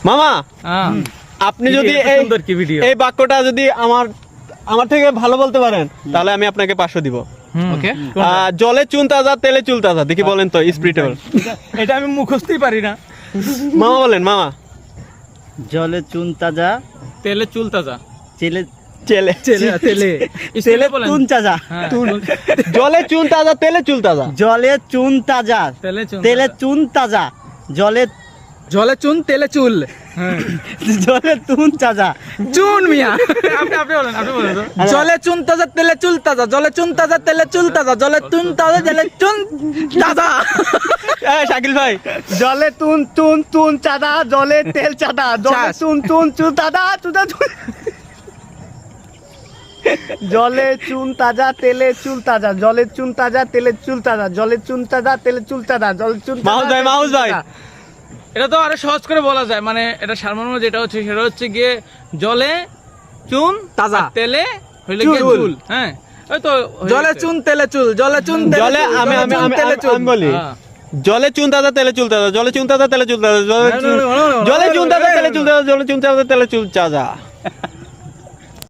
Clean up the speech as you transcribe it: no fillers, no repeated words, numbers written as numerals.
মামা আপনি যদি এই বাক্যটা যদি আমার থেকে ভালো বলতে পারেন তাহলে আমি আপনাকে 500 দিব। ওকে, জলে চুন তাজা তেলে চুল তাজা, দেখি বলেন তো স্পিরিটেবল। এটা আমি মুখস্থই পারি না। মামা বলেন মামা। জলে চুন তাজা তেলে চুল তাজা, চেলে চেলে তেলে তেলে চুন তাজা, জলে চুন তাজা তেলে চুল তাজা, জলে চুন তাজা তেলে চুন তাজা, জলে জলে চুন তেলে চুল, জলে চুন তাজা চুন মিয়া। আপনি বলেন তো। জলে চুন তাজা তেলে চুল তাজা, জলে চুন তাজা তেলে চুল তাজা, জলে চুন তাজা তেলে চুন তাজা। শাকিল ভাই। জলে চুন চুন চুন চাঁদা, জলে তেল চাঁদা, জলে চুন চুন চুন তাজা চুদা চুন, জলে চুন তাজা তেলে চুল তাজা, জলে চুন তাজা তেলে চুল তাজা, জলে চুন তাজা তেলে চুল তাজা, জলে চুন মাহুজ ভাই। এটা তো আরো সহজ করে বলা যায়, মানে এটা সারমর্ম যেটা হচ্ছে সেটা হচ্ছে গিয়ে জলে চুন তাজা তেলে হইলে গিয়ে চুল। হ্যাঁ, ওই তো জলে চুন তেলে চুল, জলে চুন জলে আমি বলি জলে চুন তাজা তেলে চুল তাজা, জলে চুন তাজা তেলে চুল তাজা, জলে চুন তাজা তেলে চুল তাজা, জলে চুন তাজা তেলে চুল চাজা।